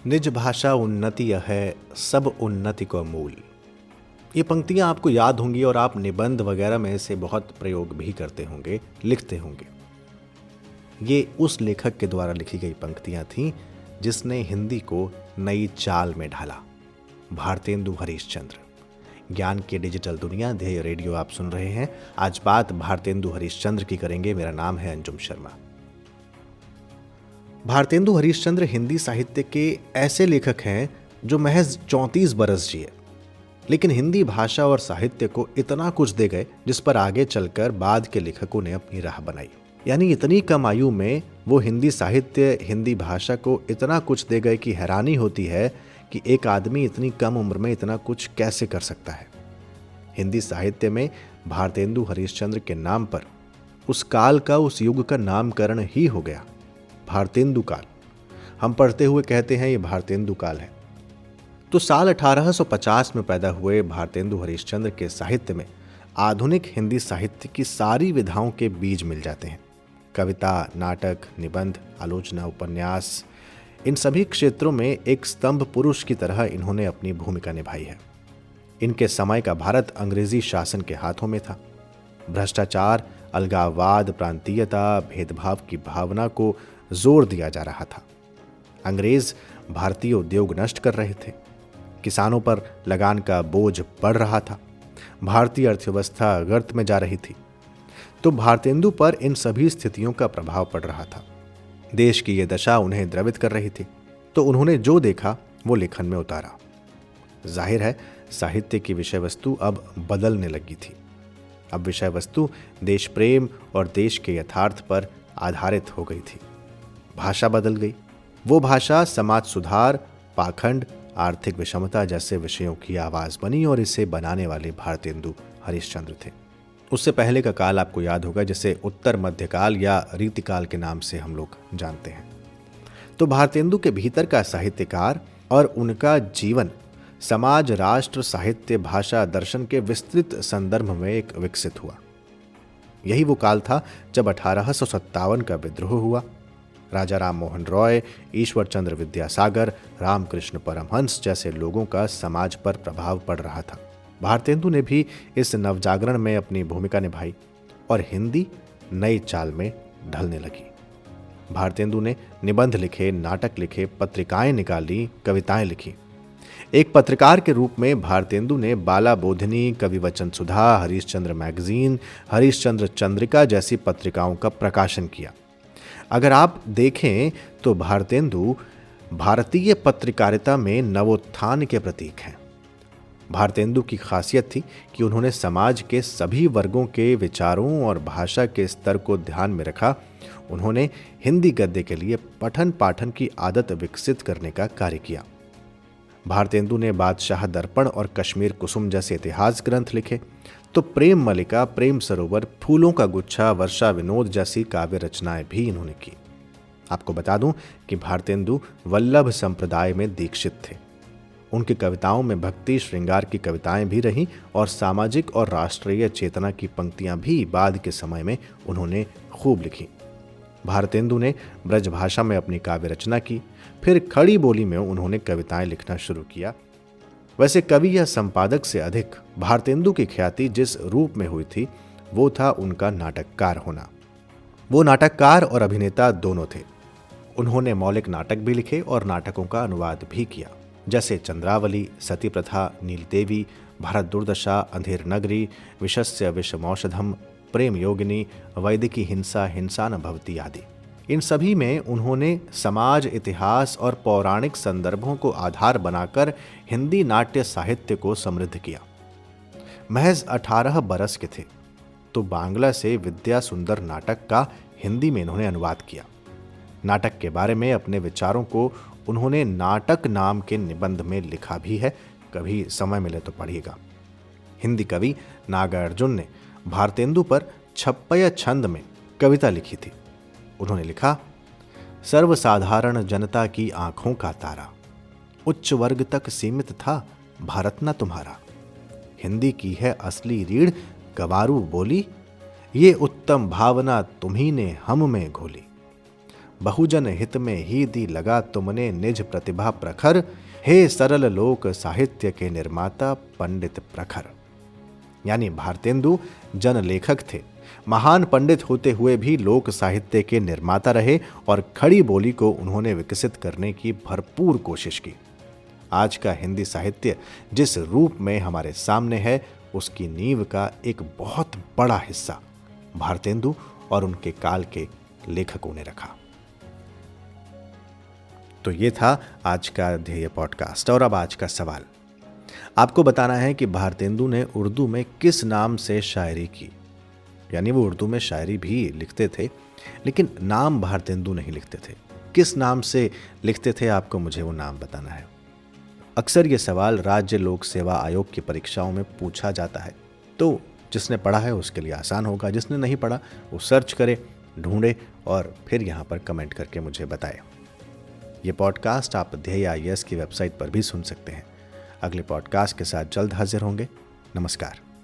निज भाषा उन्नति यह है सब उन्नति को मूल। ये पंक्तियां आपको याद होंगी और आप निबंध वगैरह में इसे बहुत प्रयोग भी करते होंगे, लिखते होंगे। ये उस लेखक के द्वारा लिखी गई पंक्तियां थीं जिसने हिंदी को नई चाल में ढाला, भारतेंदु हरिश्चंद्र। ज्ञान की डिजिटल दुनिया ध्येय रेडियो आप सुन रहे हैं। आज बात भारतेंदु हरिश्चंद्र की करेंगे। मेरा नाम है अंजुम शर्मा। भारतेंदु हरिश्चंद्र हिंदी साहित्य के ऐसे लेखक हैं जो महज 34 बरस जिए, लेकिन हिंदी भाषा और साहित्य को इतना कुछ दे गए जिस पर आगे चलकर बाद के लेखकों ने अपनी राह बनाई। यानी इतनी कम आयु में वो हिंदी साहित्य, हिंदी भाषा को इतना कुछ दे गए कि हैरानी होती है कि एक आदमी इतनी कम उम्र में इतना कुछ कैसे कर सकता है। हिंदी साहित्य में भारतेंदु हरिश्चंद्र के नाम पर उस काल का, उस युग का नामकरण ही हो गया, भारतेंदु काल। हम पढ़ते हुए कहते हैं ये भारतेंदु काल है। तो साल 1850 में पैदा हुए भारतेंदु हरिश्चंद्र के साहित्य में आधुनिक हिंदी साहित्य की सारी विधाओं के बीज मिल जाते हैं। कविता, नाटक, निबंध, आलोचना, उपन्यास, इन सभी क्षेत्रों में एक स्तंभ पुरुष की तरह इन्होंने अपनी भूमिका निभाई है। इनके समय का भारत अंग्रेजी शासन के हाथों में था। भ्रष्टाचार, अलगाववाद, प्रांतीयता, भेदभाव की भावना को जोर दिया जा रहा था। अंग्रेज भारतीय उद्योग नष्ट कर रहे थे। किसानों पर लगान का बोझ बढ़ रहा था। भारतीय अर्थव्यवस्था गर्त में जा रही थी। तो भारतेंदु पर इन सभी स्थितियों का प्रभाव पड़ रहा था। देश की यह दशा उन्हें द्रवित कर रही थी। तो उन्होंने जो देखा वो लेखन में उतारा। जाहिर है साहित्य की विषय वस्तु अब बदलने लगी थी। अब विषय वस्तु देश प्रेम और देश के यथार्थ पर आधारित हो गई थी। भाषा बदल गई। वो भाषा समाज सुधार, पाखंड, आर्थिक विषमता जैसे विषयों की आवाज बनी और इसे बनाने वाले भारतेंदु हरिश्चंद्र थे। उससे पहले का काल आपको याद होगा जिसे उत्तर मध्यकाल या रीतिकाल के नाम से हम लोग जानते हैं। तो भारतेंदु के भीतर का साहित्यकार और उनका जीवन समाज, राष्ट्र, साहित्य, भाषा, दर्शन के विस्तृत संदर्भ में एक विकसित हुआ। यही वो काल था जब 1857 का विद्रोह हुआ। राजा राम मोहन रॉय, ईश्वर चंद्र विद्यासागर, रामकृष्ण परमहंस जैसे लोगों का समाज पर प्रभाव पड़ रहा था। भारतेंदु ने भी इस नवजागरण में अपनी भूमिका निभाई और हिंदी नई चाल में ढलने लगी। भारतेंदु ने निबंध लिखे, नाटक लिखे, पत्रिकाएं निकाली, कविताएं लिखी। एक पत्रकार के रूप में भारतेंदु ने बाला बोधिनी, कविवचन सुधा, हरिश्चंद्र मैगजीन, हरिश्चंद्र चंद्रिका जैसी पत्रिकाओं का प्रकाशन किया। अगर आप देखें तो भारतेंदु भारतीय पत्रकारिता में नवोत्थान के प्रतीक हैं। भारतेंदु की खासियत थी कि उन्होंने समाज के सभी वर्गों के विचारों और भाषा के स्तर को ध्यान में रखा। उन्होंने हिंदी गद्य के लिए पठन पाठन की आदत विकसित करने का कार्य किया। भारतेंदु ने बादशाह दर्पण और कश्मीर कुसुम जैसे इतिहास ग्रंथ लिखे। तो प्रेम मलिका, प्रेम सरोवर, फूलों का गुच्छा, वर्षा विनोद जैसी काव्य रचनाएं भी इन्होंने की। आपको बता दूं कि भारतेंदु वल्लभ संप्रदाय में दीक्षित थे। उनकी कविताओं में भक्ति, श्रृंगार की कविताएं भी रहीं और सामाजिक और राष्ट्रीय चेतना की पंक्तियां भी बाद के समय में उन्होंने खूब लिखी। भारतेंदु ने ब्रजभाषा में अपनी काव्य रचना की। फिर खड़ी बोली में उन्होंने कविताएं लिखना शुरू किया। वैसे कवि या संपादक से अधिक भारतेंदु की ख्याति जिस रूप में हुई थी वो था उनका नाटककार होना। वो नाटककार और अभिनेता दोनों थे। उन्होंने मौलिक नाटक भी लिखे और नाटकों का अनुवाद भी किया, जैसे चंद्रावली, सती प्रथा, नीलदेवी, भारत दुर्दशा, अंधेर नगरी, विषस्य विषमौषधम, प्रेम योगिनी, वैदिकी हिंसा, हिंसा न भवती आदि। इन सभी में उन्होंने समाज, इतिहास और पौराणिक संदर्भों को आधार बनाकर हिंदी नाट्य साहित्य को समृद्ध किया। महज 18 बरस के थे तो बांग्ला से विद्या सुंदर नाटक का हिंदी में इन्होंने अनुवाद किया। नाटक के बारे में अपने विचारों को उन्होंने नाटक नाम के निबंध में लिखा भी है। कभी समय मिले तो पढ़िएगा। हिंदी कवि नागार्जुन ने भारतेंदु पर छप्पय छंद में कविता लिखी थी। उन्होंने लिखा, सर्वसाधारण जनता की आंखों का तारा, उच्च वर्ग तक सीमित था भारत न तुम्हारा। हिंदी की है असली रीढ़ गवारू बोली, ये उत्तम भावना तुम्ही ने हम में घोली। बहुजन हित में ही दी लगा तुमने निज प्रतिभा प्रखर, हे सरल लोक साहित्य के निर्माता पंडित प्रखर। यानी भारतेंदु जन लेखक थे, महान पंडित होते हुए भी लोक साहित्य के निर्माता रहे और खड़ी बोली को उन्होंने विकसित करने की भरपूर कोशिश की। आज का हिंदी साहित्य जिस रूप में हमारे सामने है, उसकी नींव का एक बहुत बड़ा हिस्सा भारतेंदु और उनके काल के लेखकों ने रखा। तो ये था आज का ध्येय पॉडकास्ट। और अब आज का सवाल, आपको बताना है कि भारतेंदु ने उर्दू में किस नाम से शायरी की। यानी वो उर्दू में शायरी भी लिखते थे, लेकिन नाम भारतेंदु नहीं लिखते थे। किस नाम से लिखते थे, आपको मुझे वो नाम बताना है। अक्सर ये सवाल राज्य लोक सेवा आयोग की परीक्षाओं में पूछा जाता है, तो जिसने पढ़ा है उसके लिए आसान होगा, जिसने नहीं पढ़ा वो सर्च करे, ढूंढे और फिर यहाँ पर कमेंट करके मुझे बताए। ये पॉडकास्ट आप ध्येय IAS की वेबसाइट पर भी सुन सकते हैं। अगले पॉडकास्ट के साथ जल्द हाजिर होंगे। नमस्कार।